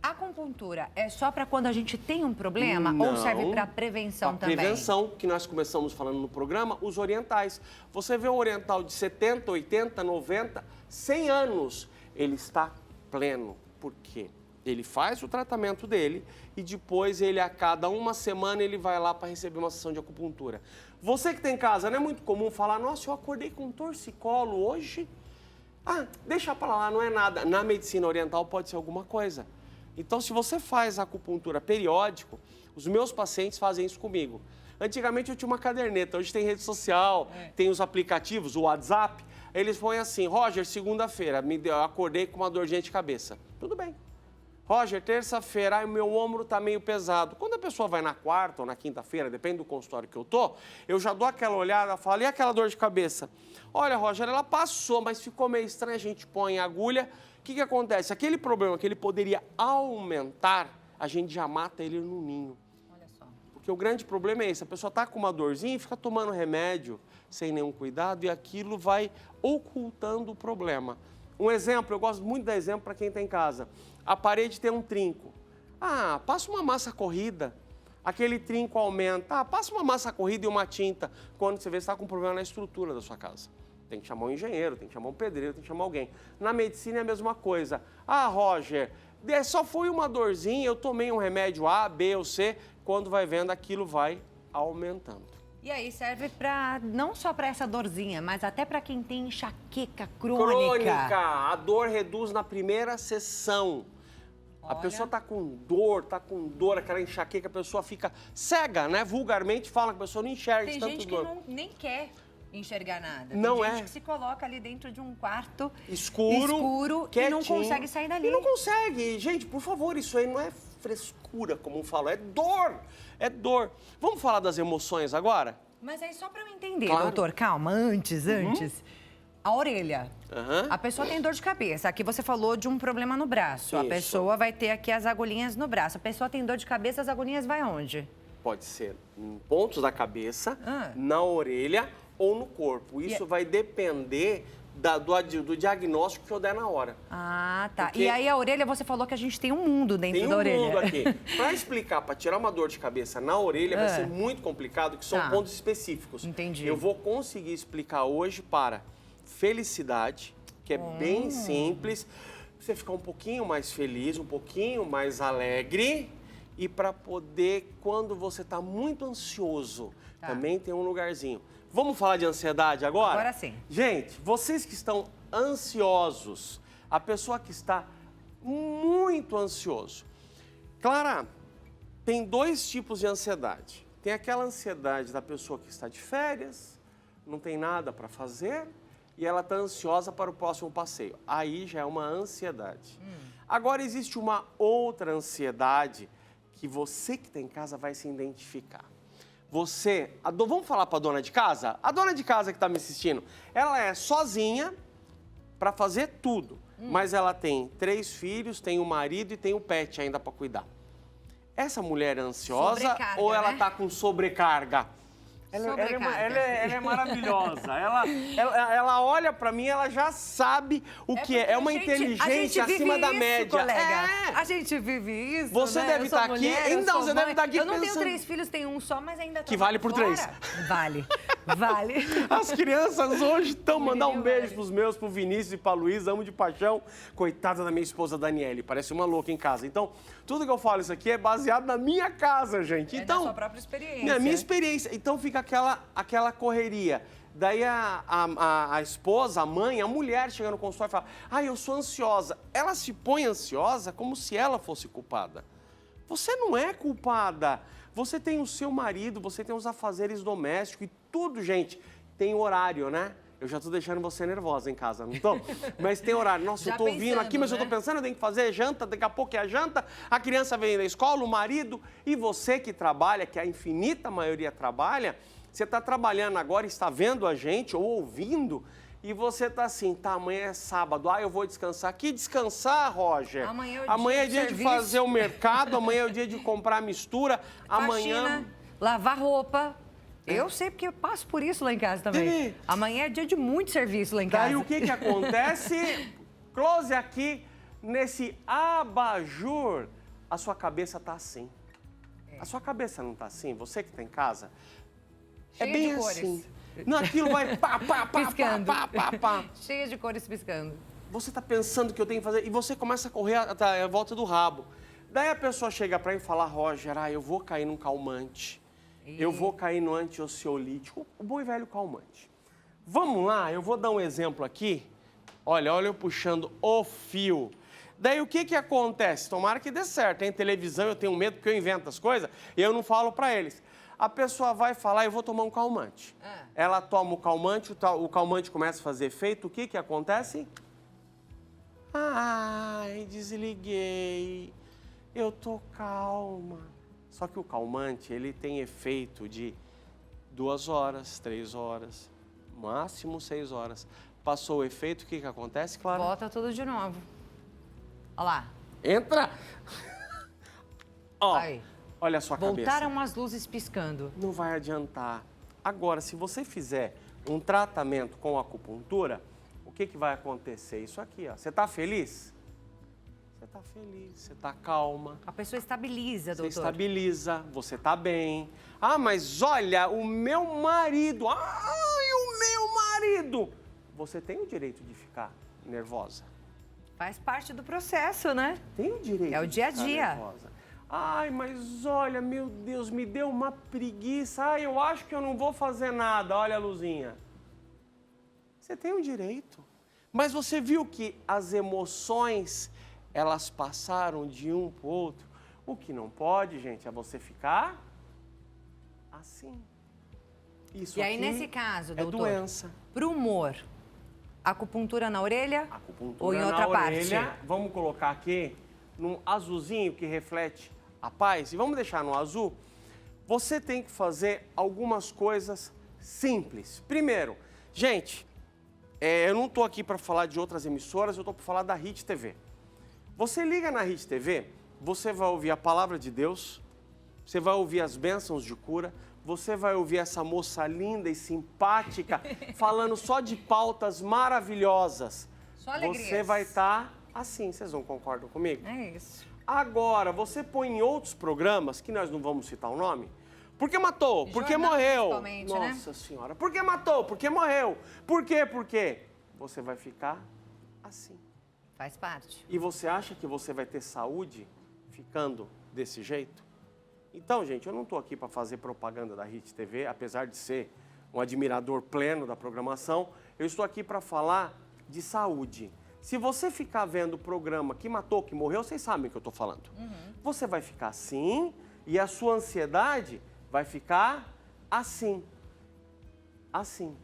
A acupuntura é só para quando a gente tem um problema Não. ou serve para prevenção também? Prevenção, que nós começamos falando no programa, os orientais. Você vê um oriental de 70, 80, 90, 100 anos, ele está pleno. Por quê? Ele faz o tratamento dele e depois ele, a cada uma semana, ele vai lá para receber uma sessão de acupuntura. Você que tem em casa, não é muito comum falar, nossa, eu acordei com um torcicolo hoje. Ah, deixa para lá, não é nada. Na medicina oriental pode ser alguma coisa. Então, se você faz acupuntura periódico, os meus pacientes fazem isso comigo. Antigamente eu tinha uma caderneta, hoje tem rede social, tem os aplicativos, o WhatsApp. Eles põem assim, Roger, segunda-feira, eu acordei com uma dorzinha de cabeça. Tudo bem. Roger, terça-feira, o meu ombro está meio pesado. Quando a pessoa vai na quarta ou na quinta-feira, depende do consultório que eu tô, eu já dou aquela olhada, falo, e aquela dor de cabeça? Olha, Roger, ela passou, mas ficou meio estranha, a gente põe a agulha. O que acontece? Aquele problema que ele poderia aumentar, a gente já mata ele no ninho. Olha só. Porque o grande problema é esse, a pessoa está com uma dorzinha e fica tomando remédio sem nenhum cuidado e aquilo vai ocultando o problema. Um exemplo, eu gosto muito de dar exemplo para quem está em casa. A parede tem um trinco. Ah, passa uma massa corrida. Aquele trinco aumenta. Ah, passa uma massa corrida e uma tinta. Quando você vê, você está com um problema na estrutura da sua casa. Tem que chamar um engenheiro, tem que chamar um pedreiro, tem que chamar alguém. Na medicina é a mesma coisa. Ah, Roger, só foi uma dorzinha, eu tomei um remédio A, B ou C. Quando vai vendo, aquilo vai aumentando. E aí serve para não só para essa dorzinha, mas até para quem tem enxaqueca crônica. A dor reduz na primeira sessão. A pessoa tá com dor, aquela enxaqueca, a pessoa fica cega, né? Vulgarmente fala que a pessoa não enxerga de Tem tanto gente dor. que nem quer enxergar nada. Não Tem gente é. que se coloca ali dentro de um quarto escuro e não consegue sair dali. E não consegue. Gente, por favor, isso aí não é frescura, como falam, é dor. É dor. Vamos falar das emoções agora? Mas aí só para eu entender, Claro. doutor, calma, antes. A orelha. Aham. A pessoa tem dor de cabeça. Aqui você falou de um problema no braço. A Isso. pessoa vai ter aqui as agulhinhas no braço. A pessoa tem dor de cabeça, as agulhinhas vai onde? Pode ser em pontos da cabeça, Ah. na orelha ou no corpo. Isso vai depender do diagnóstico que eu der na hora. Ah, tá. Porque E aí a orelha, você falou que a gente tem um mundo dentro Tem da um orelha. mundo aqui. Para explicar, para tirar uma dor de cabeça na orelha, vai ser muito complicado, que são Tá. pontos específicos. Entendi. Eu vou conseguir explicar hoje para felicidade, que é bem simples. Você ficar um pouquinho mais feliz, um pouquinho mais alegre. E para poder, quando você está muito ansioso, Tá. também tem um lugarzinho. Vamos falar de ansiedade agora? Agora sim. Gente, vocês que estão ansiosos, a pessoa que está muito ansioso. Clara, tem dois tipos de ansiedade. Tem aquela ansiedade da pessoa que está de férias, não tem nada para fazer e ela está ansiosa para o próximo passeio. Aí já é uma ansiedade. Agora existe uma outra ansiedade que você que está em casa vai se identificar. Vamos falar para a dona de casa? A dona de casa que está me assistindo, ela é sozinha para fazer tudo, mas ela tem 3 filhos, tem um marido e tem um pet ainda para cuidar. Essa mulher é ansiosa Sobrecarga, ou ela né? está com sobrecarga? Ela é maravilhosa. Ela olha para mim, ela já sabe o que é. É uma inteligência acima da média. A gente vive isso, Você né? deve Eu sou estar aqui, mulher, eu então sou você deve mãe. estar aqui Eu não tenho pensando- 3 filhos, tenho um só, mas ainda tô Que vale por fora. 3. Vale. As crianças hoje estão mandando um beijo vale. pros meus, pro Vinícius e pra Luísa, amo de paixão. Coitada da minha esposa Daniele, parece uma louca em casa. Então, tudo que eu falo isso aqui é baseado na minha casa, gente. É Então, da sua própria experiência. na minha experiência. Então fica aquela correria. Daí a esposa, a mãe, a mulher chega no consultório e fala, eu sou ansiosa. Ela se põe ansiosa como se ela fosse culpada. Você não é culpada. Você tem o seu marido, você tem os afazeres domésticos e tudo, gente, tem horário, né? Eu já tô deixando você nervosa em casa, não tô? Mas tem horário. Nossa, Já eu tô ouvindo pensando, aqui, mas eu tô né? pensando, eu tenho que fazer janta, daqui a pouco é a janta, a criança vem da escola, o marido, e você que trabalha, que a infinita maioria trabalha, você está trabalhando agora, está vendo a gente ou ouvindo, e você está assim, tá, amanhã é sábado, eu vou descansar. Que descansar, Roger? Amanhã é o dia é de dia de serviço. fazer o mercado, amanhã é o dia de comprar mistura, amanhã... Faxina, lavar roupa. Eu sei porque eu passo por isso lá em casa também. Bebê. Amanhã é dia de muito serviço lá em casa. Daí o que acontece? Close aqui, nesse abajur, a sua cabeça tá assim. A sua cabeça não tá assim? Você que tá em casa? Cheia é bem de cores. assim. Não, aquilo vai pá, pá, pá, Piscando. pá, pá, pá, pá. Cheia de cores piscando. Você tá pensando que eu tenho que fazer e você começa a correr a volta do rabo. Daí a pessoa chega pra mim e fala, Roger, eu vou cair num calmante. Eu vou cair no anti-ansiolítico, o bom e velho calmante. Vamos lá, eu vou dar um exemplo aqui. Olha eu puxando o fio. Daí o que acontece? Tomara que dê certo, hein? Televisão, eu tenho medo porque eu invento as coisas e eu não falo pra eles. A pessoa vai falar, eu vou tomar um calmante. Ela toma o calmante começa a fazer efeito, o que acontece? Ai, desliguei, eu tô calma. Só que o calmante, ele tem efeito de 2 horas, 3 horas, máximo 6 horas. Passou o efeito, o que acontece, Clara? Volta tudo de novo. Olha lá. Entra! Ó, Aí. olha a sua cabeça. Voltaram as luzes piscando. Não vai adiantar. Agora, se você fizer um tratamento com acupuntura, o que vai acontecer? Isso aqui, ó. Você tá feliz? Você tá feliz, você tá calma. A pessoa estabiliza, Você doutor. estabiliza, você tá bem. Ah, mas olha, o meu marido. Ai, o meu marido. Você tem o direito de ficar nervosa. Faz parte do processo, né? Tem o direito É o de dia a ficar dia. nervosa. Ai, mas olha, meu Deus, me deu uma preguiça. Ai, eu acho que eu não vou fazer nada. Olha a luzinha. Você tem o direito. Mas você viu que as emoções, elas passaram de um para o outro. O que não pode, gente, é você ficar assim. Isso E aí, aqui nesse caso, é doutor, doença. pro humor, acupuntura na orelha Acupuntura ou em na outra orelha. parte? Vamos colocar aqui num azulzinho que reflete a paz. E vamos deixar no azul. Você tem que fazer algumas coisas simples. Primeiro, gente, eu não estou aqui para falar de outras emissoras, eu estou para falar da Hit TV. Você liga na Hit TV, você vai ouvir a palavra de Deus, você vai ouvir as bênçãos de cura, você vai ouvir essa moça linda e simpática falando só de pautas maravilhosas. Só alegrias. Você vai estar assim, vocês não concordam comigo? É isso. Agora, você põe em outros programas, que nós não vamos citar o nome, porque matou, porque Jornal, morreu. principalmente, né? Nossa Senhora, porque matou, porque morreu. Por quê? Por quê? Você vai ficar assim. Faz parte. E você acha que você vai ter saúde ficando desse jeito? Então, gente, eu não estou aqui para fazer propaganda da Hit TV, apesar de ser um admirador pleno da programação, eu estou aqui para falar de saúde. Se você ficar vendo o programa que matou, que morreu, vocês sabem o que eu estou falando. Você vai ficar assim e a sua ansiedade vai ficar assim. Assim.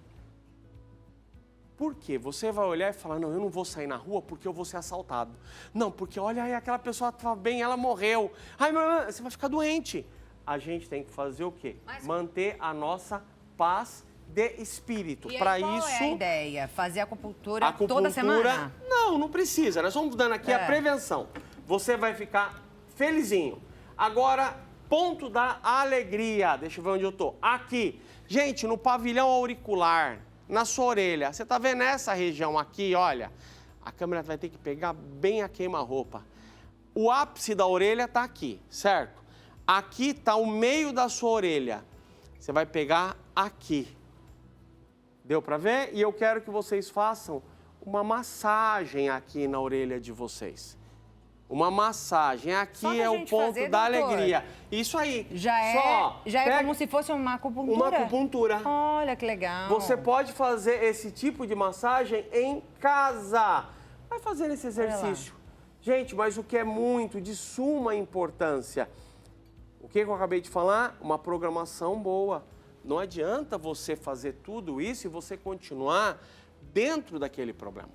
Por quê? Você vai olhar e falar, não, eu não vou sair na rua porque eu vou ser assaltado. Não, porque olha aí, aquela pessoa estava bem, ela morreu. Ai, mas você vai ficar doente. A gente tem que fazer o quê? Manter a nossa paz de espírito. E aí, Para qual isso, é a ideia? Fazer acupuntura toda semana? Não precisa. Nós vamos dando aqui a prevenção. Você vai ficar felizinho. Agora, ponto da alegria. Deixa eu ver onde eu tô. Aqui. Gente, no pavilhão auricular, na sua orelha. Você tá vendo essa região aqui, olha? A câmera vai ter que pegar bem a queima-roupa. O ápice da orelha tá aqui, certo? Aqui tá o meio da sua orelha. Você vai pegar aqui. Deu para ver? E eu quero que vocês façam uma massagem aqui na orelha de vocês. Uma massagem. Aqui é o ponto da alegria. Isso aí. Já é como se fosse uma acupuntura? Uma acupuntura. Olha que legal. Você pode fazer esse tipo de massagem em casa. Vai fazer esse exercício. Gente, mas o que é muito de suma importância? O que eu acabei de falar? Uma programação boa. Não adianta você fazer tudo isso e você continuar dentro daquele problema.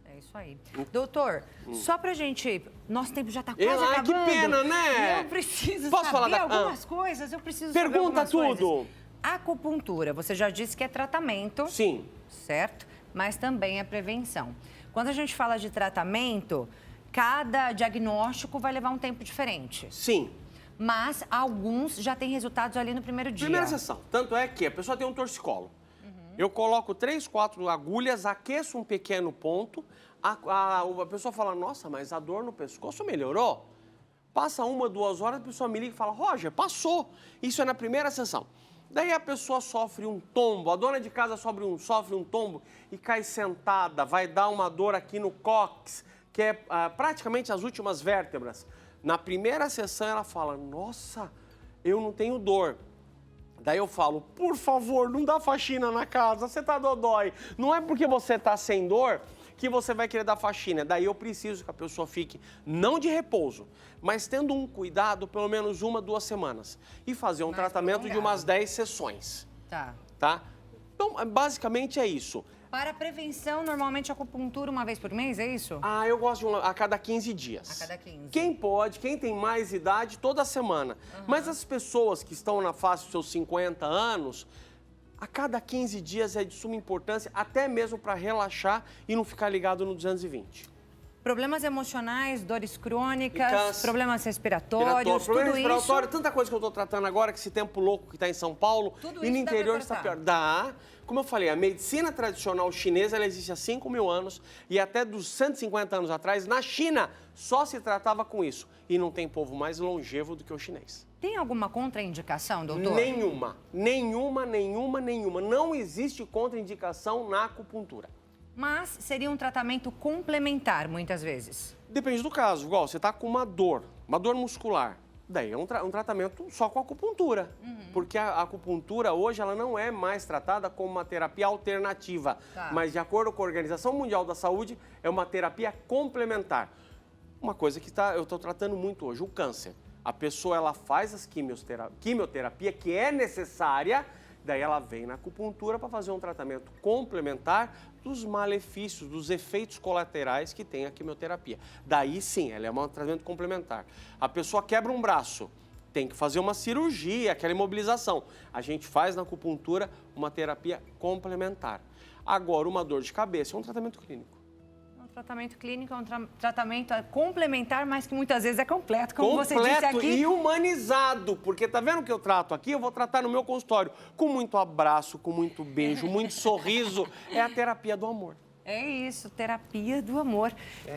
É isso aí. Doutor, só pra gente... Nosso tempo já tá quase acabando. Que pena, né? Eu preciso Posso saber falar algumas coisas. Eu preciso saber Pergunta algumas tudo. coisas. Acupuntura, você já disse que é tratamento. Sim. Certo? Mas também é prevenção. Quando a gente fala de tratamento, cada diagnóstico vai levar um tempo diferente. Sim. Mas alguns já têm resultados ali no primeiro dia. Primeira sessão. Tanto é que a pessoa tem um torcicolo. Eu coloco 3, 4 agulhas, aqueço um pequeno ponto, a pessoa fala, nossa, mas a dor no pescoço melhorou? Passa 1, 2 horas, a pessoa me liga e fala, Roger, passou. Isso é na primeira sessão. Daí a pessoa sofre um tombo, a dona de casa sofre um tombo e cai sentada, vai dar uma dor aqui no cóccix, que é praticamente as últimas vértebras. Na primeira sessão ela fala, nossa, eu não tenho dor. Daí eu falo, por favor, não dá faxina na casa, você tá dodói. Não é porque você tá sem dor que você vai querer dar faxina. Daí eu preciso que a pessoa fique, não de repouso, mas tendo um cuidado pelo menos 1, 2 semanas. E fazer um tratamento de umas 10 sessões. Tá? Então, basicamente é isso. Para a prevenção, normalmente acupuntura 1 vez por mês, é isso? Eu gosto de a cada 15 dias. A cada 15. Quem pode, quem tem mais idade, toda semana. Mas as pessoas que estão na fase dos seus 50 anos, a cada 15 dias é de suma importância, até mesmo para relaxar e não ficar ligado no 220. Problemas emocionais, dores crônicas, problemas Problema respiratórios, tudo respiratório, isso. tanta coisa que eu estou tratando agora, que esse tempo louco que está em São Paulo Tudo e no isso dá pra interior está tratar. pior. Dá. Como eu falei, a medicina tradicional chinesa, ela existe há 5.000 anos e até dos 150 anos atrás, na China, só se tratava com isso. E não tem povo mais longevo do que o chinês. Tem alguma contraindicação, doutor? Nenhuma. Não existe contraindicação na acupuntura. Mas seria um tratamento complementar, muitas vezes. Depende do caso. Igual, você está com uma dor muscular. Daí é um tratamento só com acupuntura. Porque a acupuntura hoje ela não é mais tratada como uma terapia alternativa. Mas de acordo com a Organização Mundial da Saúde, é uma terapia complementar. Uma coisa que eu estou tratando muito hoje, o câncer. A pessoa ela faz as quimioterapia que é necessária, daí ela vem na acupuntura para fazer um tratamento complementar dos malefícios, dos efeitos colaterais que tem a quimioterapia. Daí sim, ela é um tratamento complementar. A pessoa quebra um braço, tem que fazer uma cirurgia, aquela imobilização. A gente faz na acupuntura uma terapia complementar. Agora, uma dor de cabeça é um tratamento clínico. O tratamento clínico é um tratamento complementar, mas que muitas vezes é completo, como você disse aqui. E humanizado, porque tá vendo o que eu trato aqui? Eu vou tratar no meu consultório com muito abraço, com muito beijo, muito sorriso. É a terapia do amor. É isso, terapia do amor.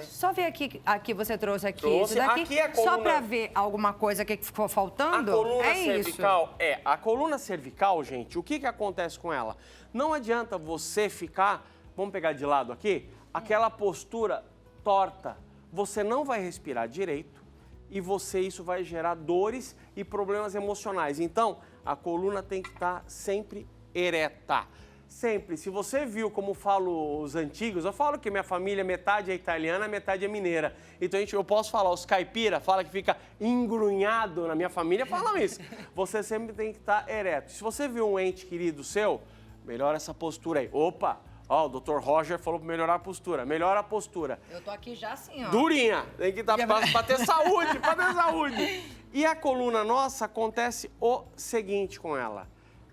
Só ver aqui você trouxe aqui. Trouxe. Isso daqui, Aqui é a coluna... só para ver alguma coisa que ficou faltando? A coluna cervical, isso. A coluna cervical, gente, o que acontece com ela? Não adianta você ficar, vamos pegar de lado aqui, aquela postura torta. Você não vai respirar direito e isso vai gerar dores e problemas emocionais. Então, a coluna tem que estar sempre ereta. Sempre. Se você viu como falo os antigos, eu falo que minha família metade é italiana, metade é mineira. Então eu posso falar, os caipira fala que fica engrunhado, na minha família falam isso. Você sempre tem que estar ereto. Se você viu um ente querido seu, melhora essa postura aí. Opa! Ó, o Dr. Roger falou para melhorar a postura. Melhora a postura. Eu tô aqui já assim, ó. Durinha. Tem que estar para ter saúde, para ter saúde. E a coluna nossa acontece o seguinte com ela.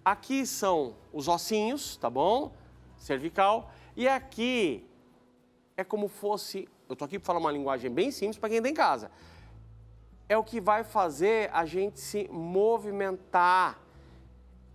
Aqui são os ossinhos, tá bom? Cervical. E aqui é como fosse... Eu tô aqui para falar uma linguagem bem simples para quem tem em casa. É o que vai fazer a gente se movimentar.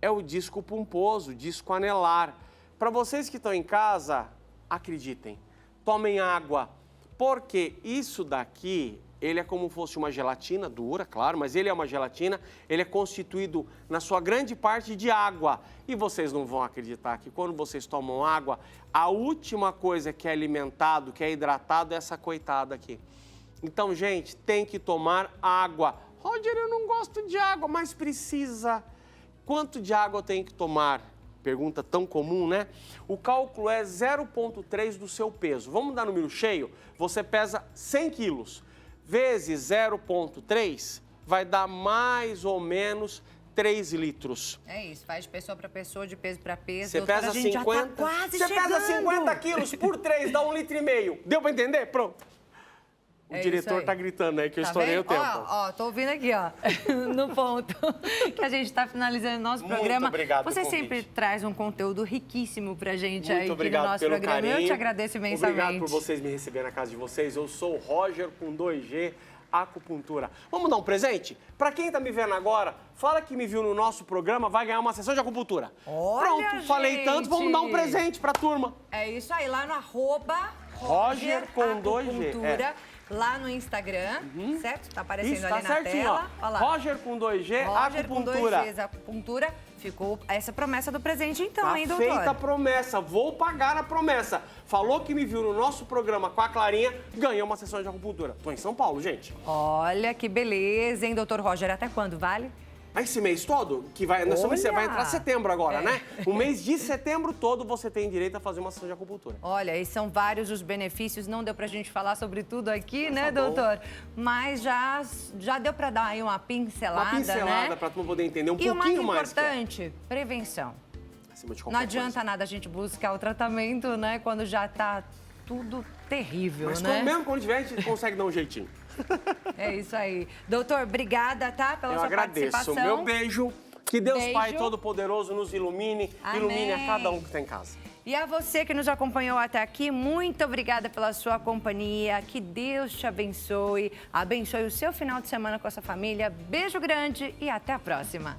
É o disco pomposo, disco anelar. Para vocês que estão em casa, acreditem, tomem água, porque isso daqui, ele é como se fosse uma gelatina dura, claro, mas ele é uma gelatina, ele é constituído na sua grande parte de água. E vocês não vão acreditar que quando vocês tomam água, a última coisa que é alimentado, que é hidratado, é essa coitada aqui. Então, gente, tem que tomar água. Roger, eu não gosto de água, mas precisa. Quanto de água eu tenho que tomar? Pergunta tão comum, né? O cálculo é 0,3 do seu peso. Vamos dar número cheio? Você pesa 100 quilos. Vezes 0,3 vai dar mais ou menos 3 litros. É isso, faz de pessoa para pessoa, de peso para peso. Você pesa 50, você pesa 50 quilos por 3, dá 1,5 litro. Deu para entender? Pronto. O diretor tá gritando aí que eu estourei o tempo. Ó, tô ouvindo aqui, ó, no ponto que a gente tá finalizando nosso programa. Muito obrigado Você pelo sempre convite. traz um conteúdo riquíssimo pra gente Muito aí aqui obrigado no nosso pelo programa. carinho. Eu te agradeço imensamente. Obrigado por vocês me receberem na casa de vocês. Eu sou o Roger com 2G, Acupuntura. Vamos dar um presente? Para quem tá me vendo agora, fala que me viu no nosso programa, vai ganhar uma sessão de acupuntura. Olha, pronto, falei tanto, vamos dar um presente pra turma. É isso aí, lá no Roger com 2G, Acupuntura, lá no Instagram, certo? Tá aparecendo Isso, ali tá na certinho, tela. ó. Olha lá. Roger com 2G, Roger Acupuntura. com 2Gs, Acupuntura. Ficou essa promessa do presente então, Tá hein, doutor? feita a promessa, vou pagar a promessa. Falou que me viu no nosso programa com a Clarinha, ganhou uma sessão de acupuntura. Tô em São Paulo, gente. Olha que beleza, hein, doutor Roger? Até quando vale? Esse mês todo, que vai, nós estamos- Olha! vai entrar setembro agora, né? O mês de setembro todo você tem direito a fazer uma sessão de acupuntura. Olha, e são vários os benefícios, não deu pra gente falar sobre tudo aqui, né, Tá bom. doutor? Mas já deu pra dar aí uma pincelada, Uma pincelada né? pra tu poder entender um E o mais pouquinho mais. que é. importante, prevenção. Acima de Não qualquer adianta coisa. nada a gente buscar o tratamento, né, quando já tá tudo terrível, Mas né? mesmo quando tiver, a gente consegue dar um jeitinho. É isso aí. Doutor, obrigada, tá, pela Eu sua agradeço. participação. Meu beijo. Que Deus Beijo. Pai Todo-Poderoso nos ilumine, Amém. ilumine a cada um que está em casa. E a você que nos acompanhou até aqui, muito obrigada pela sua companhia. Que Deus te abençoe. Abençoe o seu final de semana com a sua família. Beijo grande e até a próxima.